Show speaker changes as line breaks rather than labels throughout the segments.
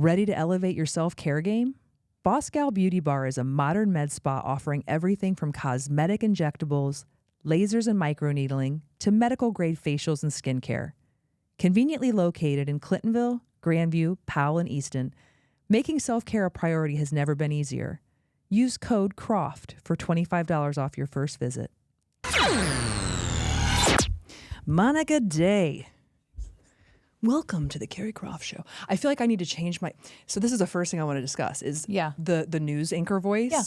Ready to elevate your self-care game? Boss Gal Beauty Bar is a modern med spa offering everything from cosmetic injectables, lasers and microneedling, to medical-grade facials and skincare. Conveniently located in Clintonville, Grandview, Powell, and Easton, making self-care a priority has never been easier. Use code CROFT for $25 off your first visit. Monica Day. Welcome to the Carrie Croft Show. I feel like I need to change my... So this is the first thing I want to discuss is the news anchor voice.
Yeah.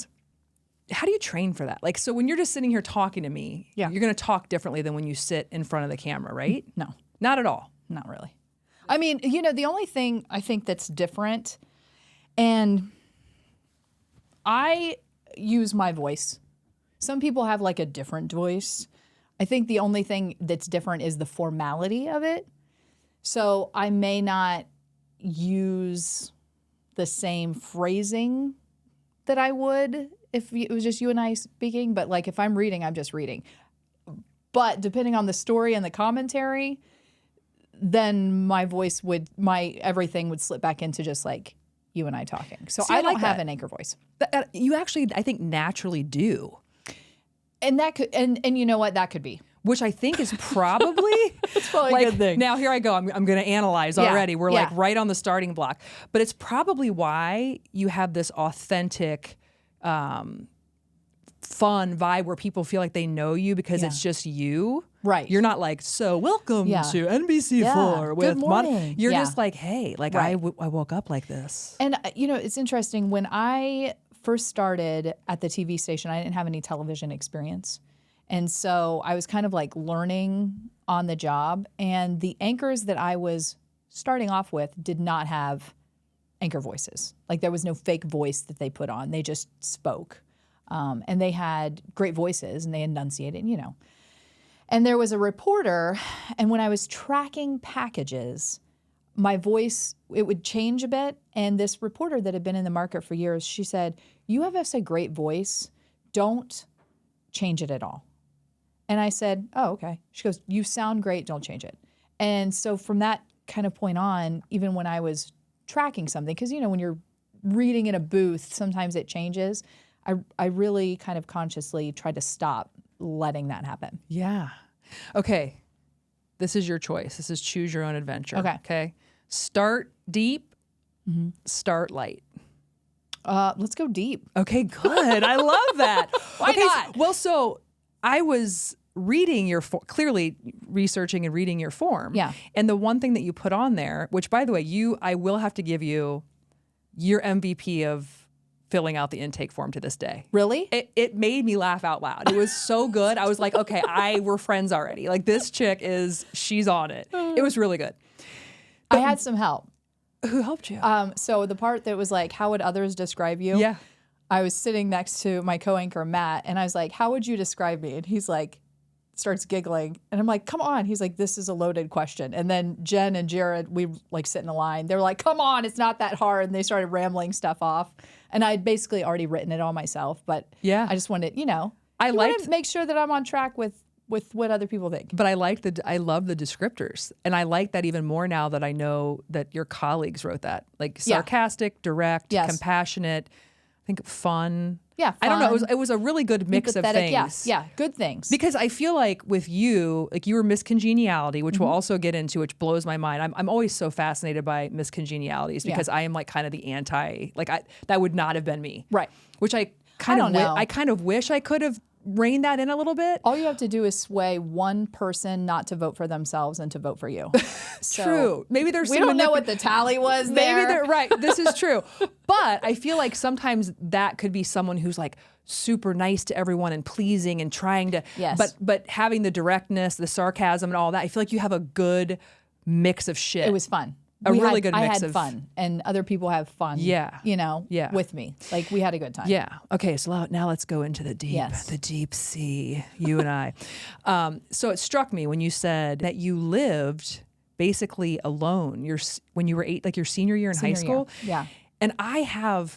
How do you train for that? Like, so when you're just sitting here talking to me, you're going to talk differently than when you sit in front of the camera, right?
No.
Not at all.
Not really. I mean, you know, the only thing I think that's different, and I use my voice. Some people have like a different voice. I think the only thing that's different is the formality of it. So I may not use the same phrasing that I would if it was just you and I speaking. But like if I'm reading, I'm just reading. But depending on the story and the commentary, then my voice would, everything would slip back into just like you and I talking. So I don't have an anchor voice.
You actually, I think, naturally do.
And that could, and you know what, that could be.
Which I think is probably,
it's probably
like,
a good thing.
Now here I go. I'm going to analyze already. We're like right on the starting block. But it's probably why you have this authentic, fun vibe where people feel like they know you because it's just you.
Right.
You're not like, so welcome to NBC4 with
Good morning.
You're just like, hey, like I woke up like this.
And you know, it's interesting. When I first started at the TV station, I didn't have any television experience. And so I was kind of like learning on the job. And the anchors that I was starting off with did not have anchor voices. Like there was no fake voice that they put on. They just spoke. And they had great voices and they enunciated, you know. And there was a reporter, and when I was tracking packages, my voice, it would change a bit. And this reporter that had been in the market for years, she said, "You have a great voice. Don't change it at all." And I said, "Oh, okay." She goes, "You sound great. Don't change it." And so from that kind of point on, even when I was tracking something, because, you know, when you're reading in a booth, sometimes it changes. I really kind of consciously tried to stop letting that happen.
Yeah. Okay. This is your choice. This is choose your own adventure. Okay. Start deep, start light.
Let's go deep.
Okay, good. I love that.
Why not?
Well, so I was reading your, clearly researching and reading your form.
Yeah.
And the one thing that you put on there, which by the way, I will have to give you your MVP of filling out the intake form to this day.
Really?
It made me laugh out loud. It was so good. I was like, okay, we're friends already. Like this chick she's on it. It was really good.
I had some help.
Who helped you?
So the part that was like, how would others describe you?
Yeah.
I was sitting next to my co-anchor, Matt, and I was like, how would you describe me? And he's like, starts giggling. And I'm like, come on. He's like, this is a loaded question. And then Jen and Jared, we like sit in a line. They were like, come on, it's not that hard. And they started rambling stuff off. And I'd basically already written it all myself. But I just wanted, you know, I wanted to make sure that I'm on track with what other people think.
But I love the descriptors. And I like that even more now that I know that your colleagues wrote that. Like sarcastic, direct, compassionate, I think fun.
Yeah, fun.
I don't know. It was a really good mix of things.
Yeah, good things.
Because I feel like with you, like you were Miss Congeniality, which we'll also get into, which blows my mind. I'm always so fascinated by Miss Congenialities because I am like kind of the anti, like that would not have been me.
Right.
Which I kind of wish I could have rein that in a little bit.
All you have to do is sway one person not to vote for themselves and to vote for you.
True. Maybe there's
we don't know what the tally was there.
Maybe they're right. This is true. But I feel like sometimes that could be someone who's like super nice to everyone and pleasing and trying to, but having the directness, the sarcasm and all that. I feel like you have a good mix of shit.
It was fun.
Good mix
I had fun, and other people have fun. You know, with me. Like we had a good time.
Yeah. Okay. So now let's go into the deep sea. You and I. So it struck me when you said that you lived basically alone. When you were your senior year in high school.
Yeah.
And I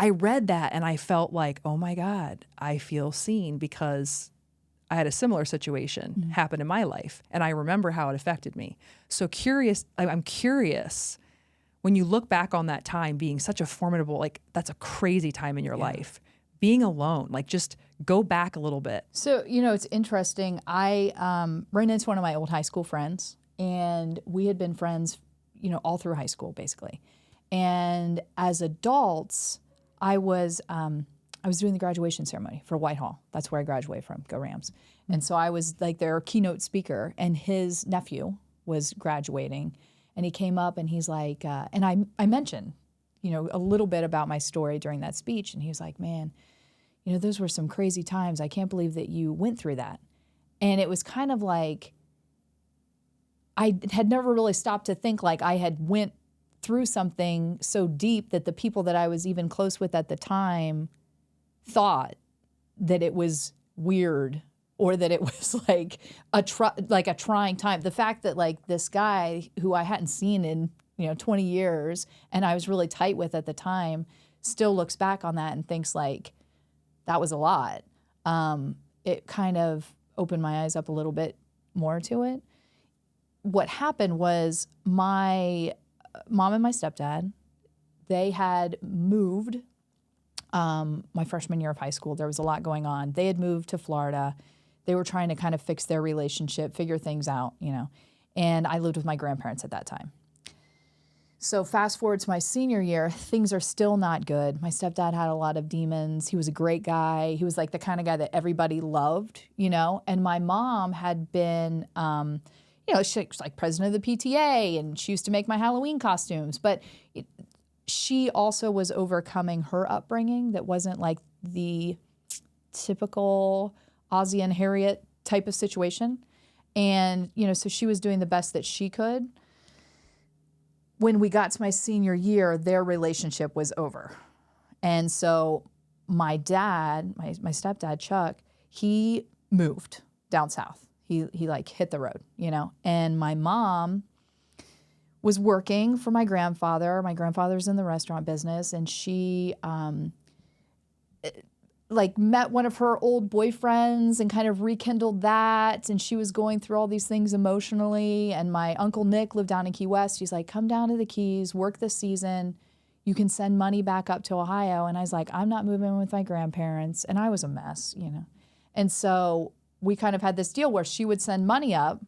read that and I felt like, oh my God, I feel seen because I had a similar situation happen in my life, and I remember how it affected me. So I'm curious, when you look back on that time being such a formidable, like that's a crazy time in your life, being alone, like just go back a little bit.
So, it's interesting. I ran into one of my old high school friends, and we had been friends, all through high school, basically. And as adults, I was doing the graduation ceremony for Whitehall. That's where I graduated from. Go Rams. And so I was like their keynote speaker, and his nephew was graduating, and he came up and he's like, and I mentioned, a little bit about my story during that speech, and he was like, man, those were some crazy times. I can't believe that you went through that. And it was kind of like, I had never really stopped to think like I had went through something so deep that the people that I was even close with at the time thought that it was weird or that it was like a trying time. The fact that like this guy who I hadn't seen in 20 years and I was really tight with at the time still looks back on that and thinks like that was a lot. It kind of opened my eyes up a little bit more to it. What happened was my mom and my stepdad, they had moved my freshman year of high school. There was a lot going on. They had moved to Florida. They were trying to kind of fix their relationship, figure things out, and I lived with my grandparents at that time. So fast forward to my senior year, things are still not good. My stepdad had a lot of demons. He was a great guy. He was like the kind of guy that everybody loved, and my mom had been, she was like president of the PTA, and she used to make my Halloween costumes, but she also was overcoming her upbringing that wasn't like the typical Ozzie and Harriet type of situation. And, so she was doing the best that she could. When we got to my senior year, their relationship was over. And so my dad, my stepdad, Chuck, he moved down south. He like hit the road, and my mom was working for my grandfather. My grandfather's in the restaurant business, and she met one of her old boyfriends and kind of rekindled that, and she was going through all these things emotionally. And my Uncle Nick lived down in Key West. He's like, come down to the Keys, work this season. You can send money back up to Ohio. And I was like, I'm not moving in with my grandparents. And I was a mess, And so we kind of had this deal where she would send money up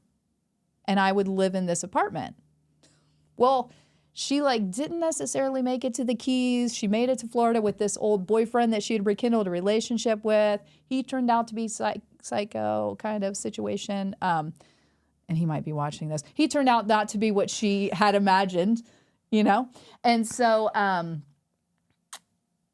and I would live in this apartment. Well, she didn't necessarily make it to the Keys. She made it to Florida with this old boyfriend that she had rekindled a relationship with. He turned out to be psycho kind of situation. And he might be watching this. He turned out not to be what she had imagined, And so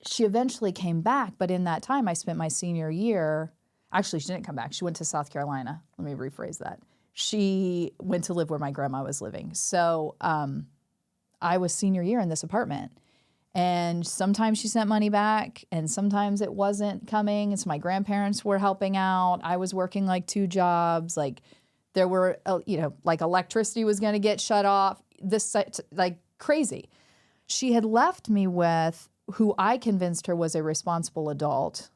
she eventually came back. But in that time, I spent my senior year. Actually, she didn't come back. She went to South Carolina. Let me rephrase that. She went to live where my grandma was living. So I was senior year in this apartment. And sometimes she sent money back and sometimes it wasn't coming. And so my grandparents were helping out. I was working 2 jobs. There were, electricity was going to get shut off. This, crazy. She had left me with who I convinced her was a responsible adult,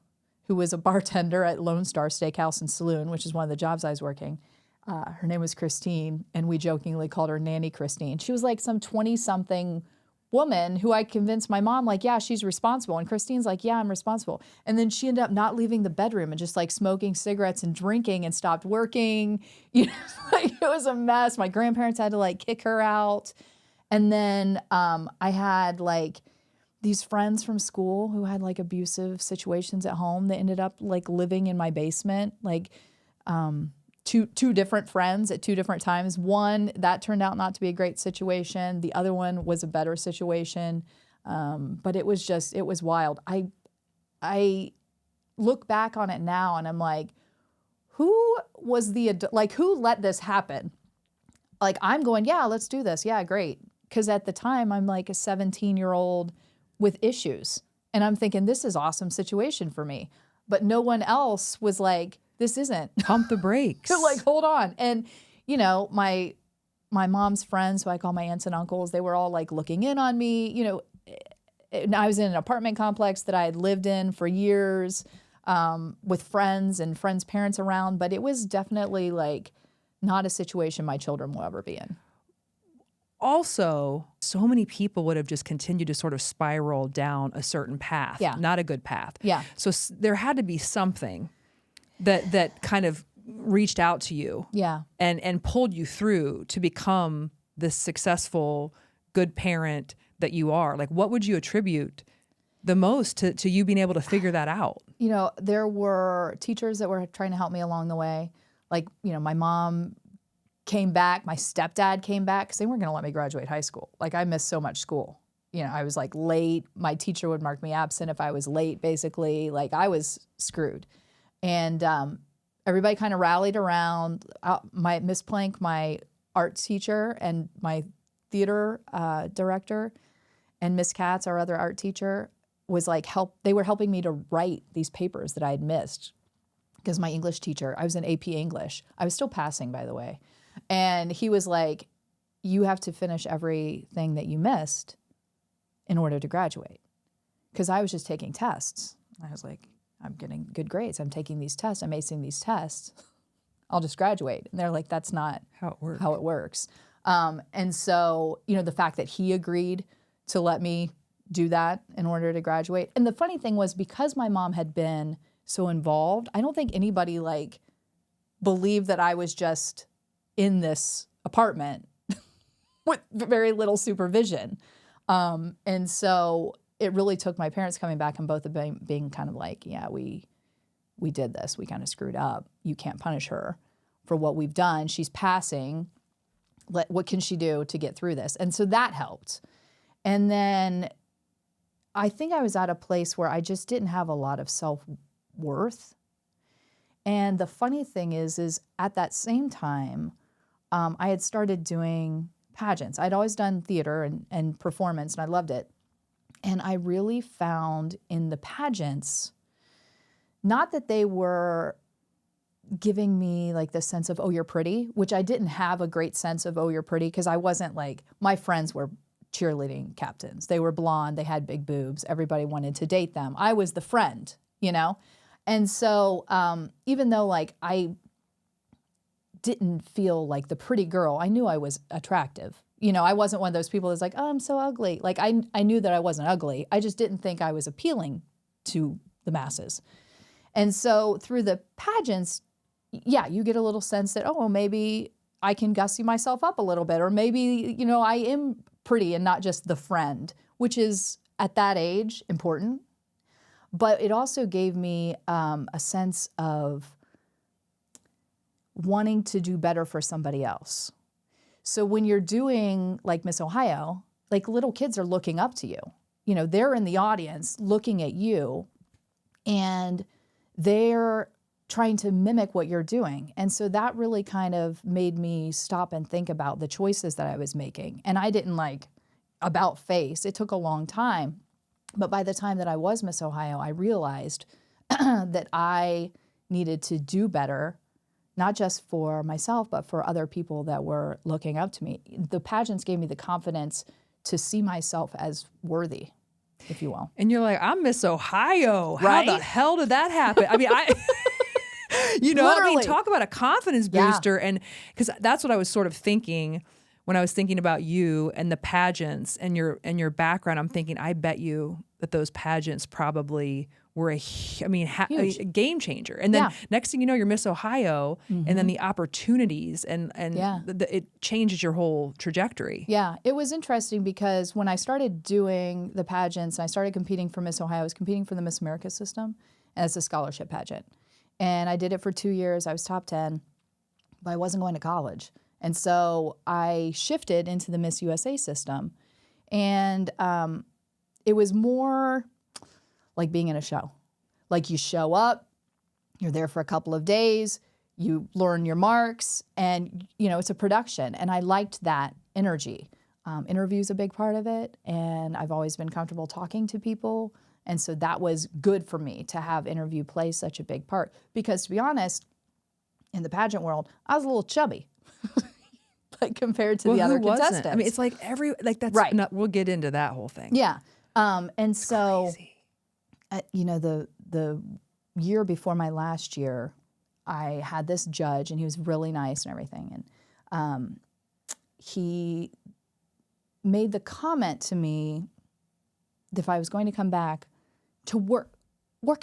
who was a bartender at Lone Star Steakhouse and Saloon, which is one of the jobs I was working. Her name was Christine, and we jokingly called her Nanny Christine. She was some 20-something woman who I convinced my mom, yeah, she's responsible. And Christine's like, yeah, I'm responsible. And then she ended up not leaving the bedroom and just smoking cigarettes and drinking and stopped working. It was a mess. My grandparents had to kick her out. And then I had these friends from school who had abusive situations at home that ended up living in my basement. Two different friends at 2 different times. One, that turned out not to be a great situation. The other one was a better situation. But it was wild. I look back on it now and I'm like, who was who let this happen? I'm going, yeah, let's do this. Yeah, great. Because at the time I'm a 17-year-old with issues. And I'm thinking, this is an awesome situation for me. But no one else was this isn't.
Pump the brakes.
Hold on. And, my mom's friends, who I call my aunts and uncles, they were all looking in on me. And I was in an apartment complex that I had lived in for years with friends and friends' parents around. But it was definitely not a situation my children will ever be in.
also, so many people would have just continued to sort of spiral down a certain path, not a good path.
Yeah.
So there had to be something that kind of reached out to you, and pulled you through to become this successful, good parent that you are. Like, what would you attribute the most to you being able to figure that out?
You know, there were teachers that were trying to help me along the way. Like, you know, my mom came back, my stepdad came back because they weren't going to let me graduate high school. Like, I missed so much school. You know, I was like late. My teacher would mark me absent if I was late, basically. Like, I was screwed. And everybody kind of rallied around my Miss Plank, my art teacher, and my theater director, and Miss Katz, our other art teacher, was like they were helping me to write these papers that I had missed. Because my English teacher, I was in AP English. I was still passing, by the way. And he was like, you have to finish everything that you missed in order to graduate. Because I was just taking tests. I was like, I'm getting good grades. I'm taking these tests. I'm acing these tests. I'll just graduate. And they're like, that's not how it works. And so, you know, the fact that he agreed to let me do that in order to graduate. And the funny thing was, because my mom had been so involved, I don't think anybody like believed that I was just in this apartment with very little supervision. And so it really took my parents coming back and both of them being kind of like, yeah, we did this. We kind of screwed up. You can't punish her for what we've done. She's passing. What can she do to get through this? And so that helped. And then I think I was at a place where I just didn't have a lot of self-worth. And the funny thing is at that same time, I had started doing pageants. I'd always done theater and performance, and I loved it. And I really found in the pageants, not that they were giving me like the sense of, oh, you're pretty, which I didn't have a great sense of, oh, you're pretty, because I wasn't like, my friends were cheerleading captains. They were blonde, they had big boobs, everybody wanted to date them. I was the friend, you know? And so even though like I didn't feel like the pretty girl, I knew I was attractive. You know, I wasn't one of those people that's like, oh, I'm so ugly. Like I knew that I wasn't ugly. I just didn't think I was appealing to the masses. And so through the pageants, yeah, you get a little sense that, oh, well, maybe I can gussy myself up a little bit, or maybe, you know, I am pretty and not just the friend, which is at that age important. But it also gave me a sense of wanting to do better for somebody else. So when you're doing like Miss Ohio, like little kids are looking up to you. You know, they're in the audience looking at you and they're trying to mimic what you're doing. And so that really kind of made me stop and think about the choices that I was making. And I didn't like about face. It took a long time. But by the time that I was Miss Ohio, I realized that I needed to do better, not just for myself, but for other people that were looking up to me. The pageants gave me the confidence to see myself as worthy, if you will.
And you're like, I'm Miss Ohio.
Right?
How the hell did that happen? I mean, you know,
Literally.
I mean, talk about a confidence booster. And because that's what I was sort of thinking when I was thinking about you and the pageants and your background. I'm thinking, I bet you that those pageants probably were a game changer. And then next thing you know, you're Miss Ohio, and then the opportunities and it changes your whole trajectory.
Yeah, it was interesting because when I started doing the pageants, and I started competing for Miss Ohio, I was competing for the Miss America system, and it's a scholarship pageant. And I did it for 2 years. I was top 10, but I wasn't going to college. And so I shifted into the Miss USA system. And it was more like being in a show. Like you show up, you're there for a couple of days, you learn your marks, and you know it's a production. And I liked that energy. Interview's a big part of it, and I've always been comfortable talking to people. And so that was good for me to have interview play such a big part. Because to be honest, in the pageant world, I was a little chubby. Like compared to the other contestants.
I mean, it's like that's
right.
We'll get into that whole thing.
Yeah. And so, you know, the year before my last year, I had this judge, and he was really nice and everything. And he made the comment to me that if I was going to come back to work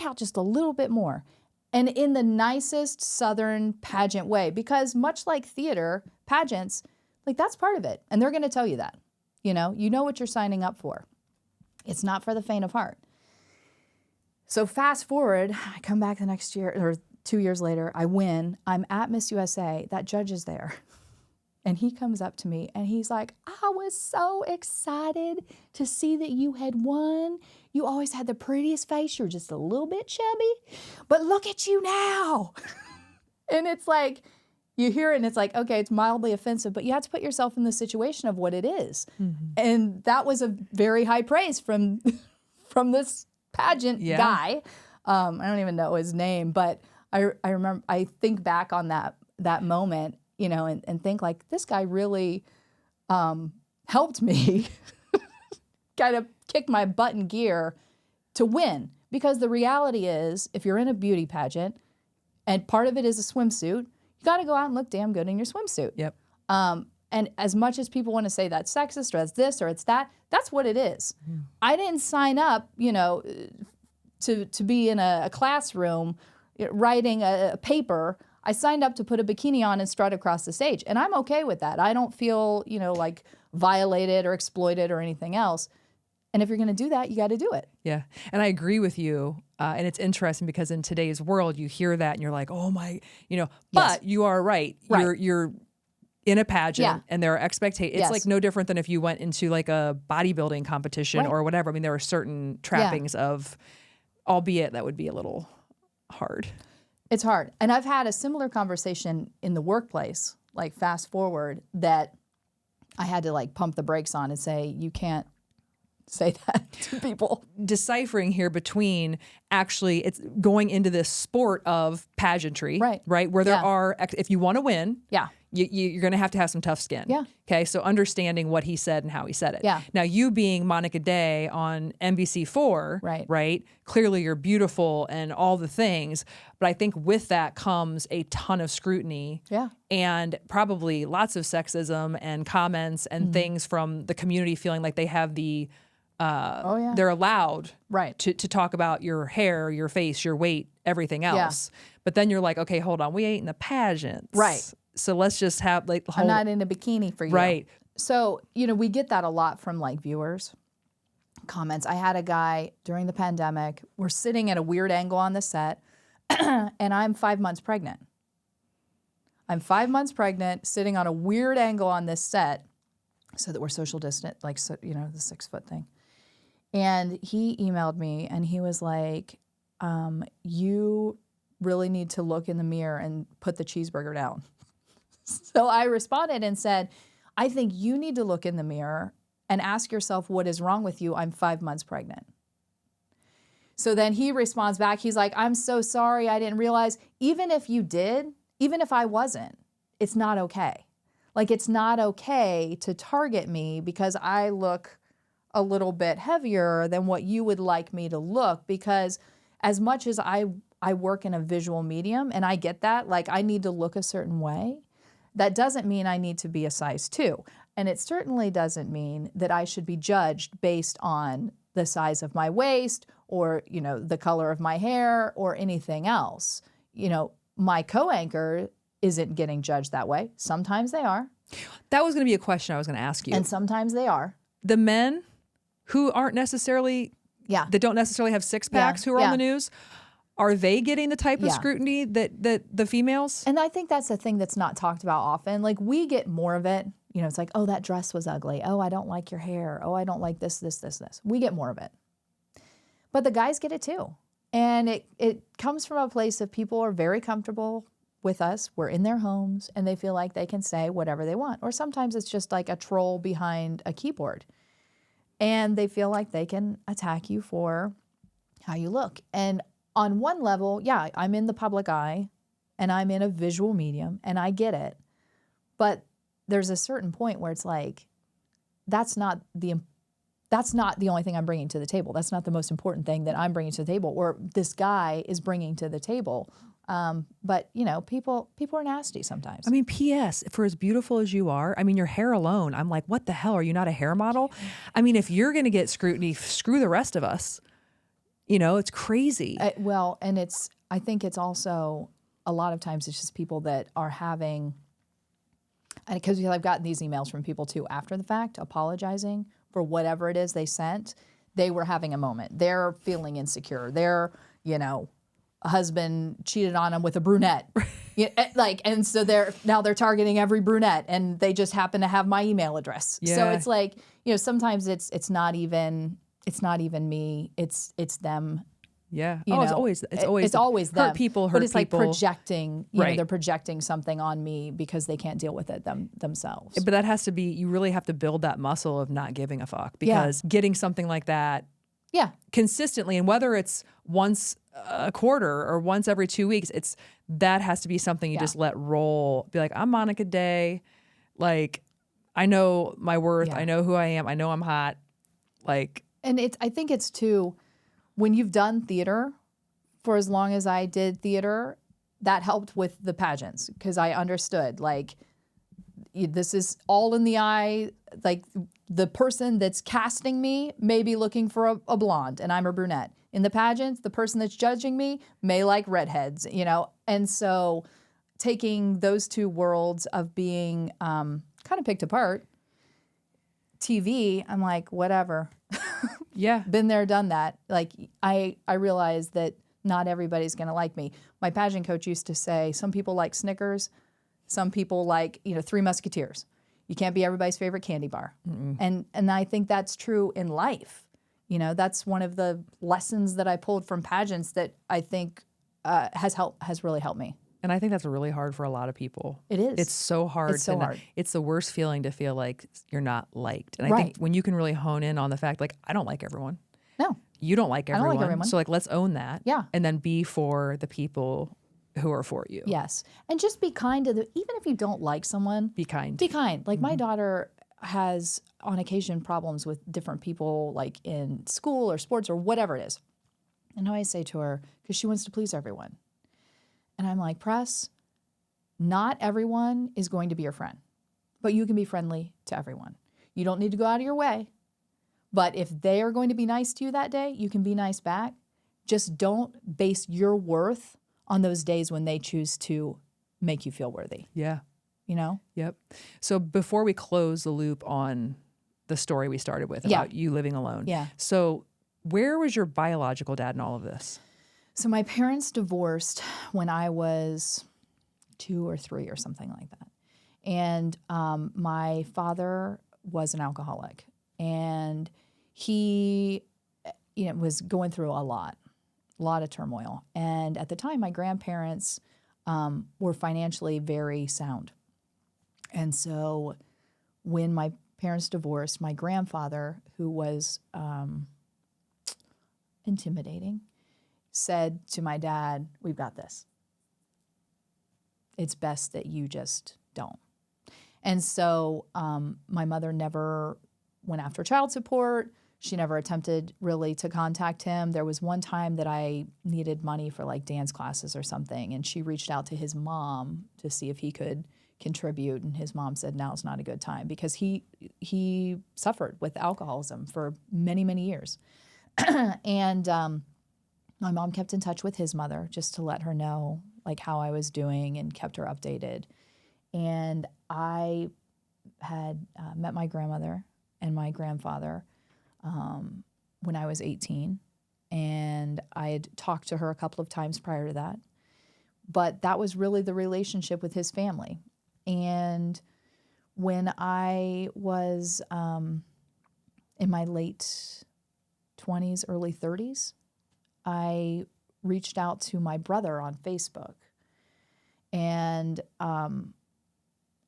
out just a little bit more, and in the nicest Southern pageant way, because much like theater, pageants, like that's part of it. And they're going to tell you that, you know what you're signing up for. It's not for the faint of heart. So fast forward, I come back the next year, or 2 years later, I win. I'm at Miss USA. That judge is there. And he comes up to me and he's like, I was so excited to see that you had won. You always had the prettiest face. You're just a little bit chubby, but look at you now. And it's like, you hear it and it's like, okay, it's mildly offensive, but you have to put yourself in the situation of what it is. Mm-hmm. And that was a very high praise from this pageant guy. I don't even know his name, but I remember, I think back on that moment, and think like, this guy really helped me kind of kick my butt in gear to win. Because the reality is, if you're in a beauty pageant and part of it is a swimsuit, you got to go out and look damn good in your swimsuit.
Yep.
And as much as people want to say that's sexist or it's this or it's that, that's what it is. Mm. I didn't sign up, to be in a classroom writing a paper. I signed up to put a bikini on and strut across the stage. And I'm okay with that. I don't feel, like violated or exploited or anything else. And if you're going to do that, you got to do it.
Yeah. And I agree with you. And it's interesting because in today's world, you hear that and you're like, oh my, but you are right. You're in a pageant and there are expectations. It's like no different than if you went into like a bodybuilding competition or whatever. I mean, there are certain trappings of, albeit that would be a little hard.
It's hard. And I've had a similar conversation in the workplace, like fast forward, that I had to like pump the brakes on and say, you can't say that to people.
Deciphering here between actually it's going into this sport of pageantry, right? Where there are, if you want to win, you're going to have some tough skin.
Yeah.
Okay. So understanding what he said and how he said it.
Yeah.
Now you being Monica Day on NBC4, right? Clearly you're beautiful and all the things, but I think with that comes a ton of scrutiny.
Yeah.
And probably lots of sexism and comments and things from the community feeling like they have the they're allowed to talk about your hair, your face, your weight, everything else. Yeah. But then you're like, okay, hold on, we ain't in the pageants.
Right.
So let's just have like
I'm not in a bikini for you.
Right.
So, we get that a lot from like viewers. Comments. I had a guy during the pandemic, we're sitting at a weird angle on the set, and I'm 5 months pregnant. I'm 5 months pregnant, sitting on a weird angle on this set so that we're social distant, like, so, the 6 foot thing. And he emailed me and he was like, you really need to look in the mirror and put the cheeseburger down. So I responded and said, I think you need to look in the mirror and ask yourself what is wrong with you. I'm 5 months pregnant. So then he responds back. He's like, I'm so sorry. I didn't realize. Even if you did, even if I wasn't, it's not okay. Like, it's not okay to target me because I look a little bit heavier than what you would like me to look, because as much as I work in a visual medium, and I get that, like I need to look a certain way, that doesn't mean I need to be a size 2. And it certainly doesn't mean that I should be judged based on the size of my waist or, the color of my hair or anything else. My co-anchor isn't getting judged that way. Sometimes they are.
That was going to be a question I was going to ask you.
And sometimes they are.
The men who aren't necessarily, that don't necessarily have six packs who are on the news, are they getting the type of scrutiny that the females?
And I think that's the thing that's not talked about often. Like, we get more of it. It's like, oh, that dress was ugly. Oh, I don't like your hair. Oh, I don't like this. We get more of it. But the guys get it too. And it comes from a place of people are very comfortable with us. We're in their homes and they feel like they can say whatever they want. Or sometimes it's just like a troll behind a keyboard. And they feel like they can attack you for how you look. And on one level, I'm in the public eye and I'm in a visual medium and I get it. But there's a certain point where it's like, that's not the only thing I'm bringing to the table. That's not the most important thing that I'm bringing to the table or this guy is bringing to the table. But people are nasty sometimes.
I mean, P.S. for as beautiful as you are, I mean, your hair alone, I'm like, what the hell? Are you not a hair model? I mean, if you're going to get scrutiny, screw the rest of us. It's crazy.
And I think it's also a lot of times it's just people that are having, and because I've gotten these emails from people too after the fact, apologizing for whatever it is they sent. They were having a moment. They're feeling insecure. Their, husband cheated on them with a brunette. And so they're targeting every brunette, and they just happen to have my email address.
Yeah.
So it's like, sometimes it's not even me. It's them.
Yeah.
It's always them.
Hurt people.
But it's like projecting.
Right.
They're projecting something on me because they can't deal with it themselves.
But that has to be. You really have to build that muscle of not giving a fuck, because getting something like that, consistently, and whether it's once a quarter or once every 2 weeks, that has to be something you just let roll. Be like, I'm Monica Day. Like, I know my worth. I know who I am. I know I'm hot. Like,
and I think it's too. When you've done theater for as long as I did theater, that helped with the pageants, because I understood, like, this is all in the eye. Like, the person that's casting me may be looking for a blonde and I'm a brunette. In the pageants, the person that's judging me may like redheads, And so taking those two worlds of being kind of picked apart, TV, I'm like, whatever.
yeah.
Been there, done that. Like, I realized that not everybody's going to like me. My pageant coach used to say, some people like Snickers, some people like, Three Musketeers. You can't be everybody's favorite candy bar. And I think that's true in life. That's one of the lessons that I pulled from pageants that I think has really helped me.
And I think that's really hard for a lot of people.
It is.
It's so hard.
It's so hard.
It's the worst feeling to feel like you're not liked. And I think when you can really hone in on the fact, like, I don't like everyone.
No.
You don't like everyone.
I don't like everyone.
So, like, let's own that.
Yeah.
And then be for the people who are for you.
Yes. And just be kind to even if you don't like someone.
Be kind.
Be kind. Like, my daughter has, on occasion, problems with different people, like in school or sports or whatever it is. And I always say to her, because she wants to please everyone. And I'm like, Press, not everyone is going to be your friend, but you can be friendly to everyone. You don't need to go out of your way. But if they are going to be nice to you that day, you can be nice back. Just don't base your worth on those days when they choose to make you feel worthy.
Yeah.
Yep.
So before we close the loop on the story we started with about you living alone.
Yeah.
So where was your biological dad in all of this?
So my parents divorced when I was 2 or 3 or something like that. And my father was an alcoholic, and he was going through a lot of turmoil. And at the time, my grandparents were financially very sound. And so when my parents divorced, my grandfather, who was intimidating, said to my dad, "We've got this. It's best that you just don't." And so my mother never went after child support. She never attempted really to contact him. There was one time that I needed money for like dance classes or something, and she reached out to his mom to see if he could contribute, and his mom said, "Now it's not a good time," because he suffered with alcoholism for many, many years. And my mom kept in touch with his mother just to let her know like how I was doing and kept her updated. And I had met my grandmother and my grandfather when I was 18, and I had talked to her a couple of times prior to that. But that was really the relationship with his family. And when I was in my late 20s, early 30s, I reached out to my brother on Facebook. And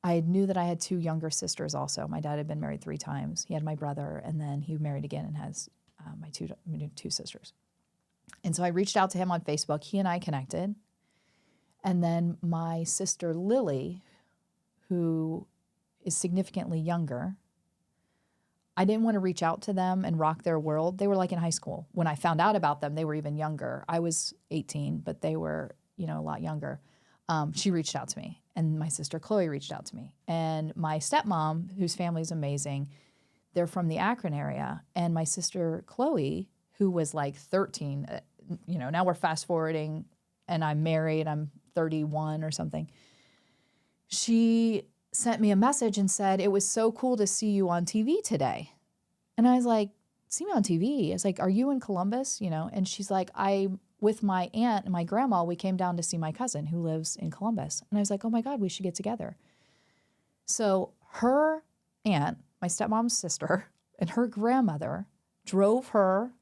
I knew that I had 2 younger sisters also. My dad had been married 3 times. He had my brother, and then he married again and has my two sisters. And so I reached out to him on Facebook. He and I connected. And then my sister Lily, who is significantly younger, I didn't want to reach out to them and rock their world. They were like in high school. When I found out about them, they were even younger. I was 18, but they were, a lot younger, she reached out to me, and my sister Chloe reached out to me, and my stepmom, whose family is amazing, they're from the Akron area, and my sister Chloe, who was like 13, now we're fast forwarding, and I'm married, I'm 31 or something. She sent me a message and said, "It was so cool to see you on TV today." And I was like, "See me on TV?" I was like, "Are you in Columbus?" And she's like, with my aunt and my grandma, we came down to see my cousin who lives in Columbus. And I was like, "Oh my God, we should get together." So her aunt, my stepmom's sister, and her grandmother drove her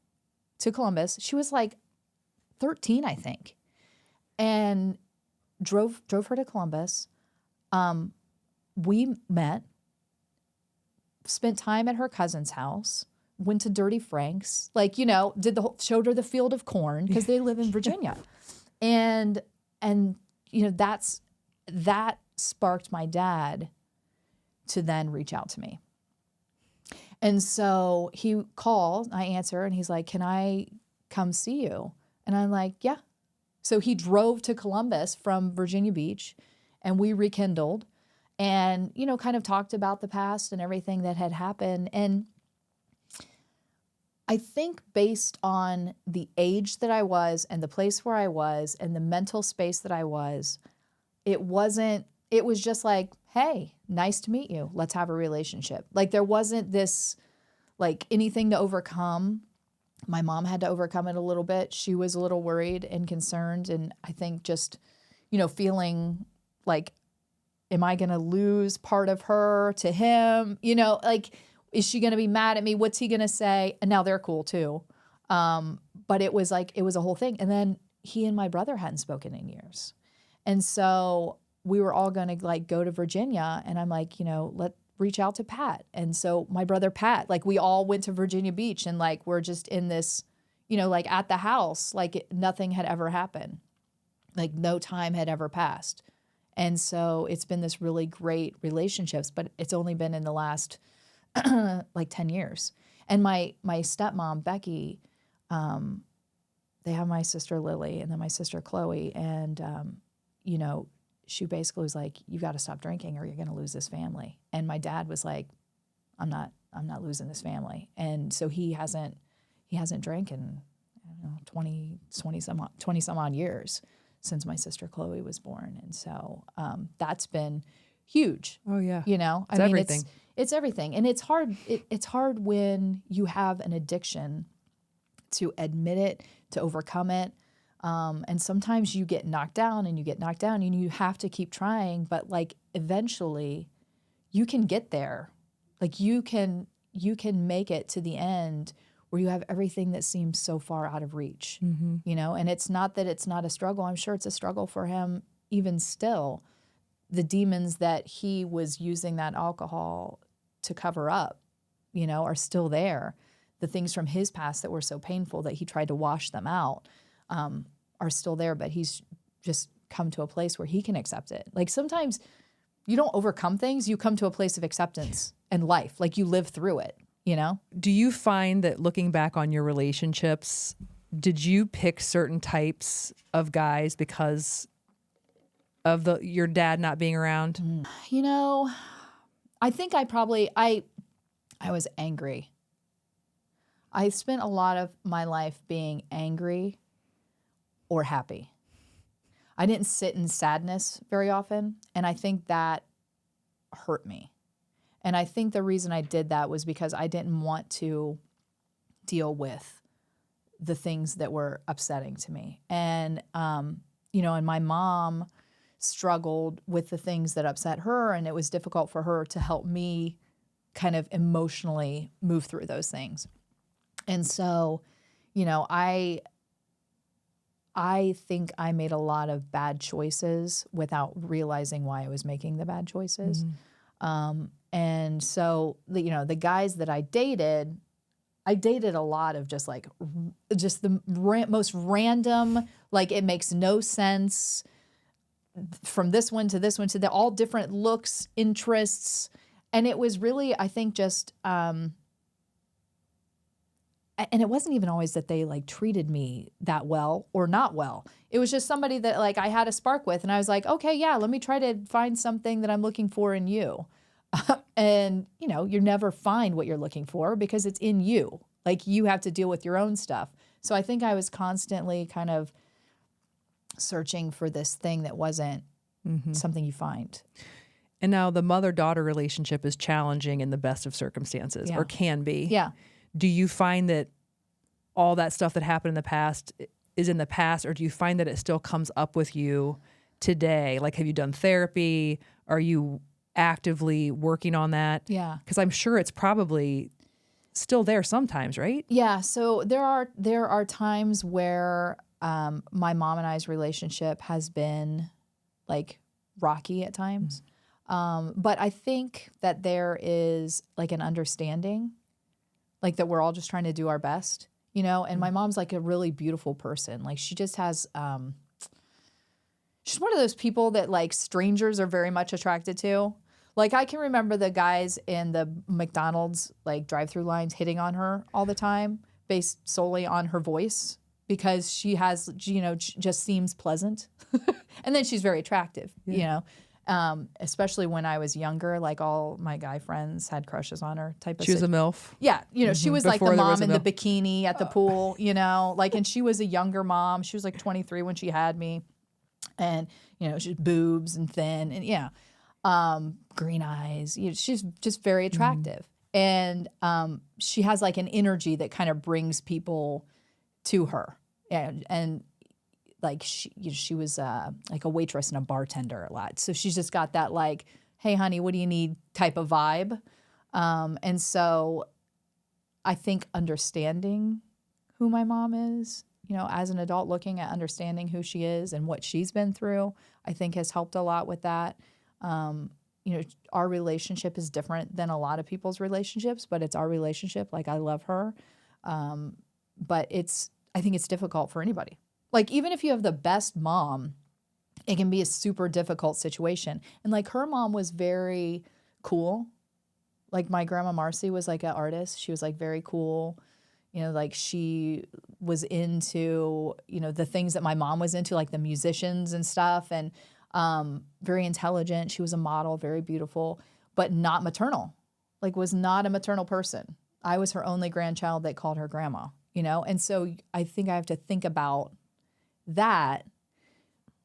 to Columbus. She was like 13, I think, and drove her to Columbus. We met, spent time at her cousin's house, went to Dirty Frank's, showed her the field of corn because they live in Virginia. And that sparked my dad to then reach out to me. And so he called, I answer, and he's like, "Can I come see you?" And I'm like, "Yeah." So he drove to Columbus from Virginia Beach, and we rekindled and, kind of talked about the past and everything that had happened. And I think based on the age that I was and the place where I was and the mental space that I was, it was just like, "Hey, nice to meet you. Let's have a relationship." Like there wasn't this, anything to overcome. My mom had to overcome it a little bit. She was a little worried and concerned. And I think just, feeling like, am I going to lose part of her to him? Is she going to be mad at me? What's he going to say? And now they're cool too. But it was a whole thing. And then he and my brother hadn't spoken in years. And so we were all going to go to Virginia, and I'm like, let's reach out to Pat. And so my brother Pat, we all went to Virginia Beach, and we're just in this, at the house, nothing had ever happened. No time had ever passed. And so it's been this really great relationships, but it's only been in the last 10 years. And my stepmom, Becky, they have my sister Lily and then my sister Chloe. And, she basically was like, "You got to stop drinking or you're going to lose this family." And my dad was like, I'm not losing this family. And so he hasn't drank in 20 some odd years since my sister Chloe was born. And so that's been huge.
Oh yeah.
It's
everything.
It's everything. And it's hard. It's hard when you have an addiction to admit it, to overcome it. And sometimes you get knocked down and you have to keep trying, but eventually you can get there. You can make it to the end where you have everything that seems so far out of reach, and it's not that it's not a struggle. I'm sure it's a struggle for him even still. The demons that he was using that alcohol to cover up, are still there. The things from his past that were so painful that he tried to wash them out, are still there, but he's just come to a place where he can accept it. Sometimes you don't overcome things, you come to a place of acceptance and life, you live through it, Do
you find that looking back on your relationships, did you pick certain types of guys because of your dad not being around?
I think I was angry. I spent a lot of my life being angry or happy. I didn't sit in sadness very often, and I think that hurt me. And I think the reason I did that was because I didn't want to deal with the things that were upsetting to me. And, and my mom struggled with the things that upset her, and it was difficult for her to help me kind of emotionally move through those things. And so, I think I made a lot of bad choices without realizing why I was making the bad choices. And so, the guys that I dated a lot of just the most random, it makes no sense from this one to this one to all different looks, interests. And it was really, I think, just and it wasn't even always that they like treated me that well or not well. It was just somebody that like I had a spark with, and I was like, okay, yeah, let me try to find something that I'm looking for in you. And you know, you never find what you're looking for because it's in you. Like you have to deal with your own stuff. So I think I was constantly kind of searching for this thing that wasn't something you find.
And now the mother-daughter relationship is challenging in the best of circumstances, or can be.
Yeah.
Do you find that all that stuff that happened in the past is in the past, or do you find that it still comes up with you today? Like, have you done therapy? Are you actively working on that?
Yeah.
Because I'm sure it's probably still there sometimes, right?
Yeah. So there are times where my mom and I's relationship has been like rocky at times. But I think that there is like an understanding, like that we're all just trying to do our best, you know? And my mom's like a really beautiful person. Like she just has, she's one of those people that like strangers are very much attracted to. Like I can remember the guys in the McDonald's like drive-through lines hitting on her all the time based solely on her voice because she has, you know, just seems pleasant. And then she's very attractive, you know? Especially when I was younger, like all my guy friends had crushes on her type of
She was a MILF.
Yeah. You know, she was like
Before
the
there was
mom
a
in the bikini at the pool, you know, like, and she was a younger mom. She was like 23 when she had me and, you know, she's boobs and thin and green eyes, you know, she's just very attractive. And she has like an energy that kind of brings people to her. And like she was like a waitress and a bartender a lot. So she's just got that like, hey, honey, what do you need type of vibe. And so I think understanding who my mom is, you know, as an adult looking at understanding who she is and what she's been through, I think has helped a lot with that. You know, our relationship is different than a lot of people's relationships, but it's our relationship. Like I love her. But I think it's difficult for anybody. Like, even if you have the best mom, it can be a super difficult situation. And like her mom was very cool. Like my grandma Marcy was like an artist. She was like very cool. You know, like she was into, you know, the things that my mom was into, like the musicians and stuff, and very intelligent. She was a model, very beautiful, but not maternal. Like was not a maternal person. I was her only grandchild that called her grandma, you know? And so I think I have to think about that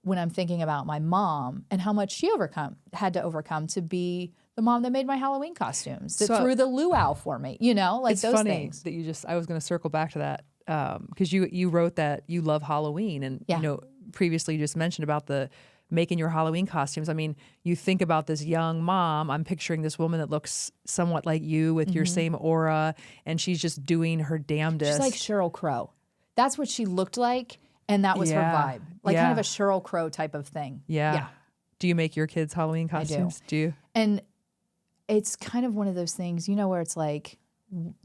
when I'm thinking about my mom and how much she had to overcome to be the mom that made my Halloween costumes, that threw the luau for me, you know, like
it's
those
funny
things.
That I was going to circle back to that because you wrote that you love Halloween, and you know, previously you just mentioned about the making your Halloween costumes. I mean, you think about this young mom. I'm picturing this woman that looks somewhat like you with your same aura, and she's just doing her damnedest.
She's like Sheryl Crow. That's what she looked like, and that was her vibe. Like kind of a Sheryl Crow type of thing.
Yeah. Do you make your kids Halloween costumes?
I
do you?
And it's kind of one of those things, you know, where it's like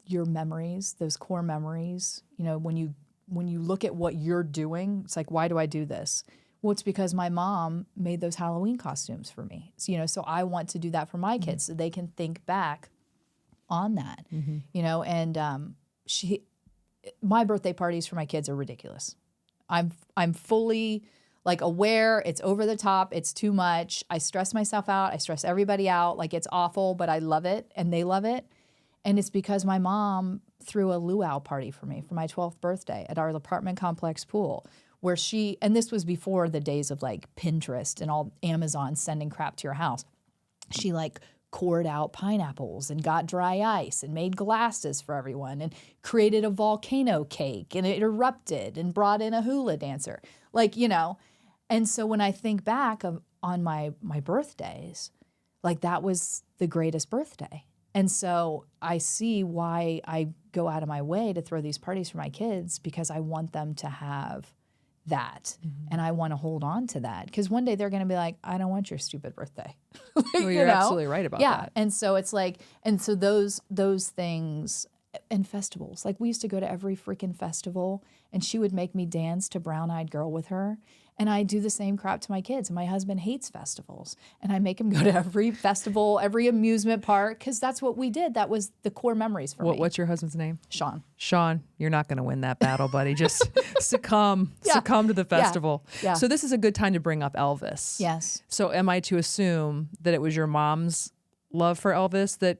your memories, those core memories, you know, when you look at what you're doing, it's like, why do I do this? Well, it's because my mom made those Halloween costumes for me. So, you know, so I want to do that for my kids so they can think back on that, you know, and my birthday parties for my kids are ridiculous. I'm fully like aware it's over the top. It's too much. I stress myself out. I stress everybody out. Like it's awful, but I love it and they love it. And it's because my mom threw a luau party for me for my 12th birthday at our apartment complex pool, where and this was before the days of like Pinterest and all Amazon sending crap to your house. She like cored out pineapples and got dry ice and made glasses for everyone and created a volcano cake, and it erupted and brought in a hula dancer. Like, you know, and so when I think back on my birthdays, like that was the greatest birthday. And so I see why I go out of my way to throw these parties for my kids, because I want them to have that. And I want to hold on to that, because one day they're going to be like, I don't want your stupid birthday.
Well, you're absolutely right about that.
And so it's like, and so those things, And festivals. Like we used to go to every freaking festival and she would make me dance to Brown Eyed Girl with her. And I do the same crap to my kids. And my husband hates festivals. And I make him go to every festival, every amusement park, because that's what we did. That was the core memories for me.
What's your husband's name?
Sean.
Sean, you're not going to win that battle, buddy. Just succumb to the festival.
Yeah.
So this is a good time to bring up Elvis.
Yes.
So am I to assume that it was your mom's love for Elvis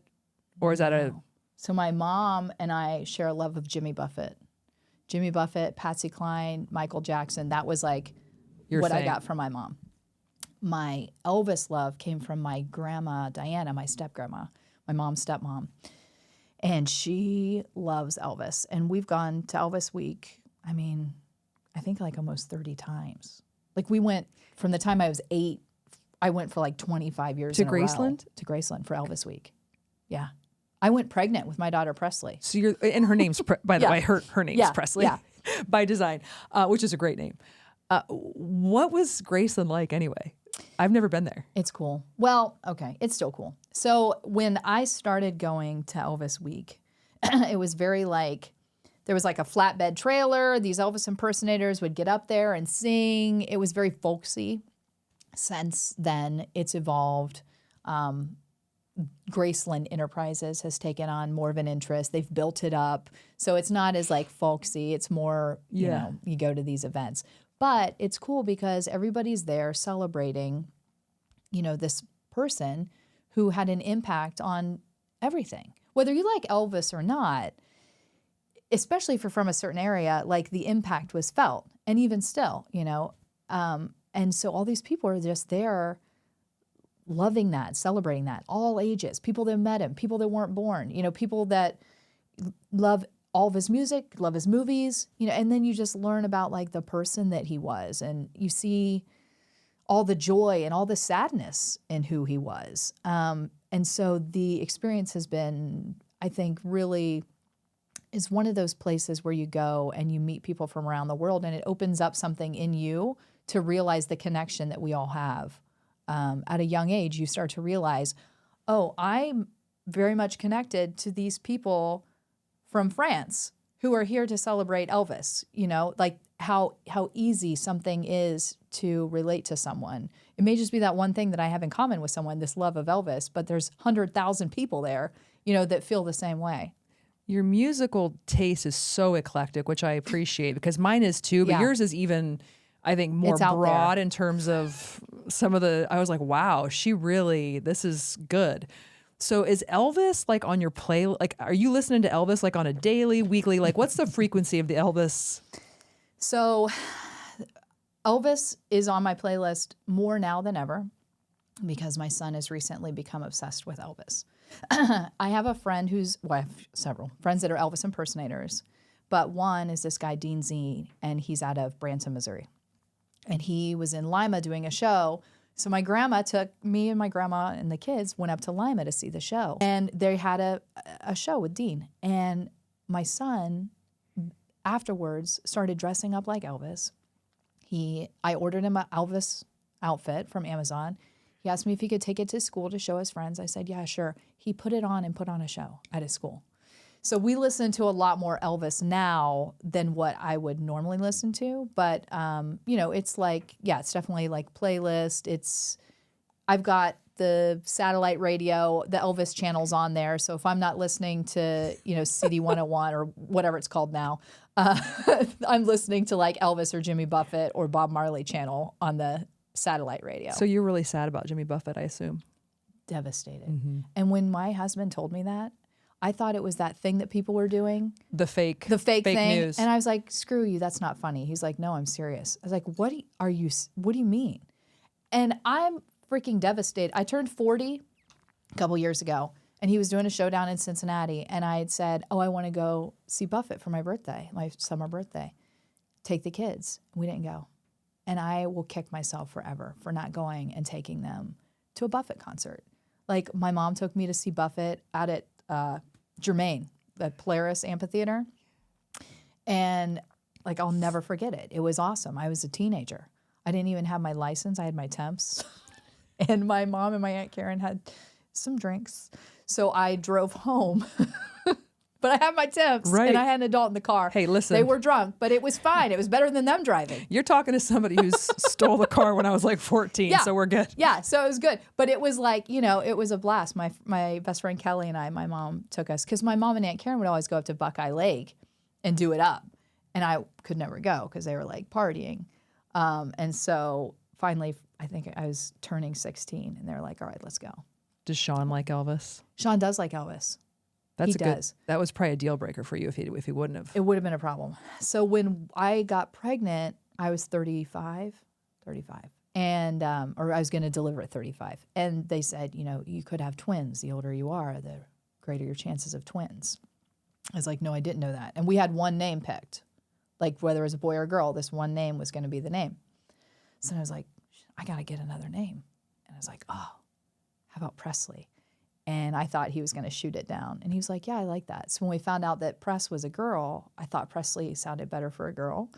or is that a...
So my mom and I share a love of Jimmy Buffett. Jimmy Buffett, Patsy Cline, Michael Jackson. That was like what I got from my mom. My Elvis love came from my grandma, Diana, my step-grandma, my mom's stepmom. And she loves Elvis. And we've gone to Elvis Week, I think like almost 30 times. Like we went, from the time I was 8, I went for like 25 years
to
in
Graceland?
A row. To Graceland for Elvis Week. Yeah. I went pregnant with my daughter Presley.
So and her name's, by the way, her name's Presley.
Yeah.
By design, which is a great name. What was Graceland like anyway? I've never been there.
It's cool. Well, okay, it's still cool. So when I started going to Elvis Week, it was very like, there was like a flatbed trailer. These Elvis impersonators would get up there and sing. It was very folksy. Since then, it's evolved. Graceland Enterprises has taken on more of an interest. They've built it up. So it's not as like folksy. It's more, you know, you go to these events. But it's cool because everybody's there celebrating, you know, this person who had an impact on everything. Whether you like Elvis or not, especially if you're from a certain area, like the impact was felt. And even still, you know. And so all these people are just there loving that, celebrating that, all ages, people that met him, people that weren't born, you know, people that love all of his music, love his movies, you know, and then you just learn about like the person that he was and you see all the joy and all the sadness in who he was. And so the experience has been, I think, really is one of those places where you go and you meet people from around the world and it opens up something in you to realize the connection that we all have. At a young age, you start to realize, oh, I'm very much connected to these people from France who are here to celebrate Elvis, you know, like how easy something is to relate to someone. It may just be that one thing that I have in common with someone, this love of Elvis, but there's 100,000 people there, you know, that feel the same way.
Your musical taste is so eclectic, which I appreciate because mine is too, but yours is even, I think, more broad in terms of some of the, I was like, wow, this is good. So is Elvis like on your play? Like, are you listening to Elvis like on a daily, weekly? Like, what's the frequency of the Elvis?
So Elvis is on my playlist more now than ever because my son has recently become obsessed with Elvis. I have a friend I have several friends that are Elvis impersonators, but one is this guy, Dean Z, and he's out of Branson, Missouri. And he was in Lima doing a show. So my grandma took me and my grandma and the kids went up to Lima to see the show. And they had a show with Dean. And my son afterwards started dressing up like Elvis. I ordered him an Elvis outfit from Amazon. He asked me if he could take it to school to show his friends. I said, yeah, sure. He put it on and put on a show at his school. So we listen to a lot more Elvis now than what I would normally listen to. But, you know, it's like, it's definitely like playlist. I've got the satellite radio, the Elvis channels on there. So if I'm not listening to, you know, CD 101 or whatever it's called now, I'm listening to like Elvis or Jimmy Buffett or Bob Marley channel on the satellite radio.
So you're really sad about Jimmy Buffett, I assume.
Devastated. Mm-hmm. And when my husband told me that, I thought it was that thing that people were doing.
The fake
thing.
News.
And I was like, screw you, that's not funny. He's like, no, I'm serious. I was like, what do you mean? And I'm freaking devastated. I turned 40 a couple years ago, and he was doing a show down in Cincinnati, and I had said, oh, I want to go see Buffett for my birthday, my summer birthday. Take the kids. We didn't go. And I will kick myself forever for not going and taking them to a Buffett concert. Like, my mom took me to see Buffett out at Germain, the Polaris Amphitheater. And like, I'll never forget it. It was awesome. I was a teenager. I didn't even have my license. I had my temps. And my mom and my Aunt Karen had some drinks. So I drove home But I had my tips,
Right.
and I had an adult in the car.
Hey, listen.
They were drunk, but it was fine. It was better than them driving.
You're talking to somebody who's stole the car when I was like 14,
Yeah.
so we're good.
Yeah, so it was good. But it was like, it was a blast. My best friend Kelly and my mom took us, because my mom and Aunt Karen would always go up to Buckeye Lake and do it up. And I could never go because they were like partying. And so finally, I think I was turning 16, and they're like, all right, let's go.
Does Sean like Elvis?
Sean does like Elvis. He does.
That was probably a deal breaker for you if he wouldn't have.
It would have been a problem. So when I got pregnant, I was 35, and or I was going to deliver at 35. And they said, you could have twins. The older you are, the greater your chances of twins. I was like, no, I didn't know that. And we had one name picked, like whether it was a boy or a girl, this one name was going to be the name. So I was like, I got to get another name. And I was like, oh, how about Presley? And I thought he was going to shoot it down. And he was like, yeah, I like that. So when we found out that Press was a girl, I thought Presley sounded better for a girl.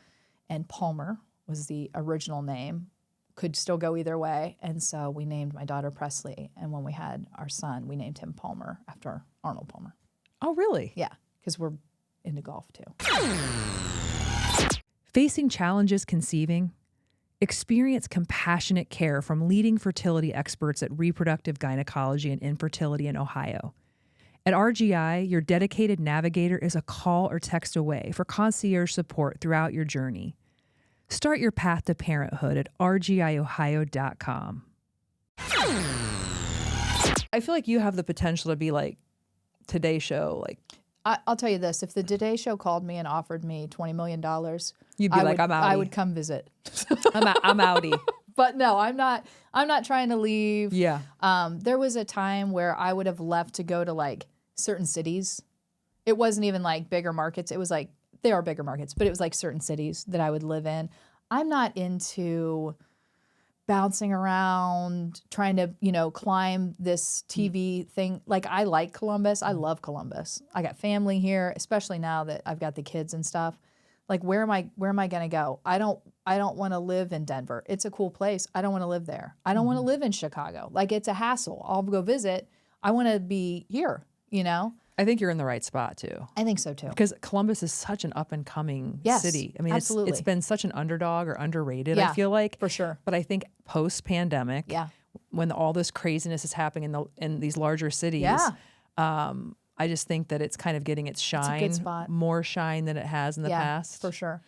And Palmer was the original name. Could still go either way. And so we named my daughter Presley. And when we had our son, we named him Palmer after Arnold Palmer.
Oh, really?
Yeah, because we're into golf too.
Facing challenges conceiving? Experience compassionate care from leading fertility experts at Reproductive Gynecology and Infertility in Ohio. At RGI, your dedicated navigator is a call or text away for concierge support throughout your journey. Start your path to parenthood at rgiohio.com. I feel like you have the potential to be like Today Show, like
I'll tell you this: if the Today Show called me and offered me $20 million,
you'd be like, I'm outie.
I would come visit.
I'm outie.
But no, I'm not trying to leave.
Yeah.
There was a time where I would have left to go to like certain cities. It wasn't even like bigger markets. It was like, they are bigger markets, but it was like certain cities that I would live in. I'm not into bouncing around, trying to, climb this TV thing. Like, I like Columbus. I love Columbus. I got family here, especially now that I've got the kids and stuff. Like, where am I going to go? I don't want to live in Denver. It's a cool place. I don't want to live there. I don't want to live in Chicago. Like, it's a hassle. I'll go visit. I want to be here,
I think you're in the right spot too.
I think so too.
Because Columbus is such an up and coming city. I mean,
absolutely.
It's been such an underdog or underrated,
Yeah,
I feel like.
for sure.
But I think post pandemic,
Yeah.
when all this craziness is happening in these larger cities,
Yeah.
I just think that it's kind of getting its shine,
good spot.
more shine than it has in the past.
For sure.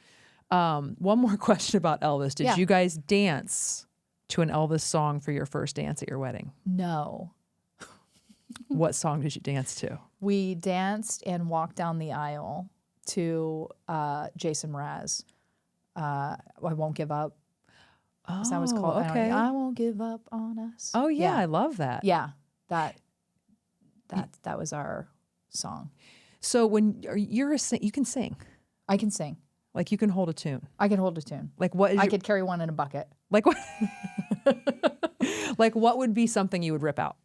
One more question about Elvis. Did you guys dance to an Elvis song for your first dance at your wedding?
No.
What song did you dance to?
We danced and walked down the aisle to Jason Mraz. I Won't Give Up.
Oh,
That was called.
okay.
I won't give up on us.
Oh yeah, I love that.
Yeah, that was our song.
So when you can sing,
I can sing.
like you can hold a tune.
I can hold a tune.
Like what is
I could carry one in a bucket.
like what? Like what would be something you would rip out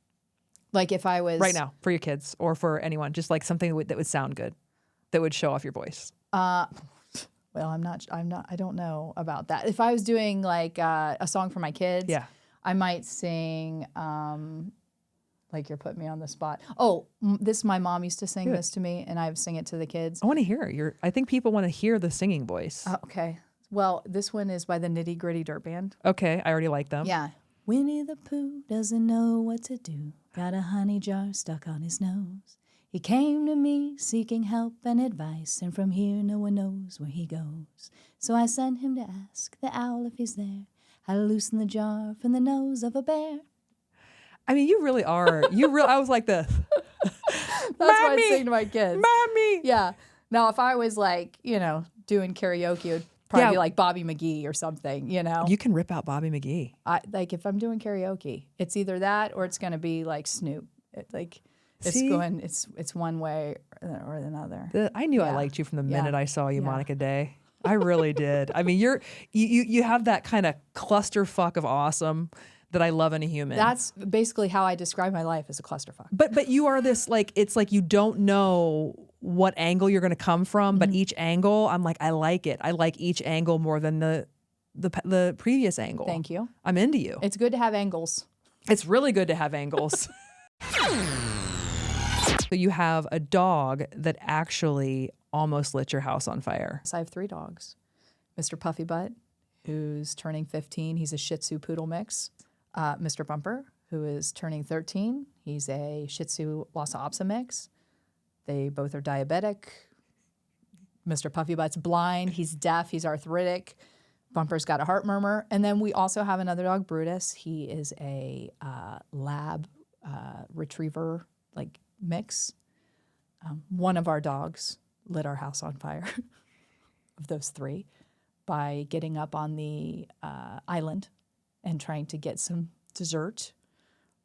Like if I was
right now for your kids or for anyone? Just like something that would sound good, that would show off your voice.
Well, I don't know about that. If I was doing like a song for my kids,
Yeah.
I might sing. Like you're putting me on the spot. Oh, my mom used to sing this to me, and I would sing it to the kids.
I want to hear it. I think people want to hear the singing voice.
Okay. Well, this one is by the Nitty Gritty Dirt Band.
Okay, I already like them.
Yeah. Winnie the Pooh doesn't know what to do. Got a honey jar stuck on his nose. He came to me seeking help and advice, and from here no one knows where he goes. So I sent him to ask the owl if he's there, how to loosen the jar from the nose of a bear.
I mean, you really are. I was like this.
That's what I sing to my kids.
Mommy.
Yeah. Now, if I was like, doing karaoke, it would probably be like Bobby McGee or something,
You can rip out Bobby McGee.
Like if I'm doing karaoke, it's either that or it's going to be like Snoop.
See?
It's one way or another.
I knew I liked you from the minute I saw you, Monica Day. I really did. I mean, you have that kind of clusterfuck of awesome that I love in a human.
That's basically how I describe my life, as a clusterfuck.
But you are this, like, it's like you don't know what angle you're going to come from, but each angle, I'm like, I like it. I like each angle more than the previous angle.
Thank you.
I'm into you.
It's good to have angles.
It's really good to have angles. So you have a dog that actually almost lit your house on fire.
So I have 3 dogs. Mr. Puffy Butt, who's turning 15. He's a Shih Tzu Poodle mix. Mr. Bumper, who is turning 13. He's a Shih Tzu Lhasa Apso mix. They both are diabetic. Mr. Puffy Butt's blind. He's deaf. He's arthritic. Bumper's got a heart murmur. And then we also have another dog, Brutus. He is a lab retriever like mix. One of our dogs lit our house on fire of those 3 by getting up on the island and trying to get some dessert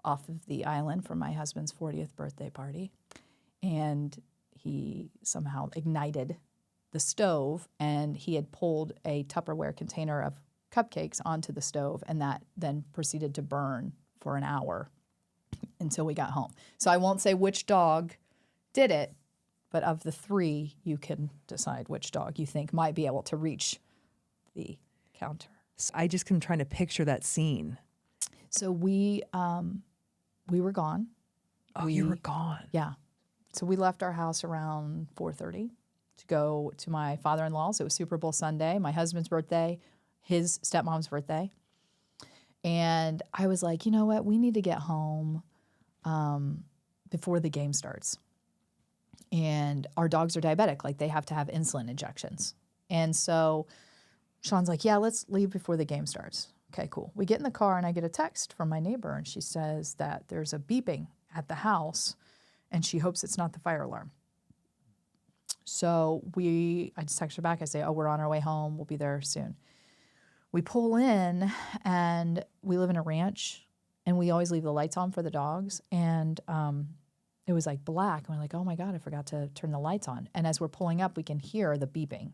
off of the island for my husband's 40th birthday party. And he somehow ignited the stove, and he had pulled a Tupperware container of cupcakes onto the stove, and that then proceeded to burn for an hour until we got home. So I won't say which dog did it, but of the 3, you can decide which dog you think might be able to reach the counter.
So I just am trying to picture that scene.
So we were gone.
Oh, you were gone.
Yeah. So we left our house around 4:30 to go to my father-in-law's. It was Super Bowl Sunday, my husband's birthday, his stepmom's birthday. And I was like, you know what? We need to get home before the game starts. And our dogs are diabetic. Like, they have to have insulin injections. And so Sean's like, yeah, let's leave before the game starts. Okay, cool. We get in the car, and I get a text from my neighbor, and she says that there's a beeping at the house, and she hopes it's not the fire alarm. So I just text her back. I say, oh, we're on our way home. We'll be there soon. We pull in, and we live in a ranch, and we always leave the lights on for the dogs. And it was like black. And we're like, oh my God, I forgot to turn the lights on. And as we're pulling up, we can hear the beeping.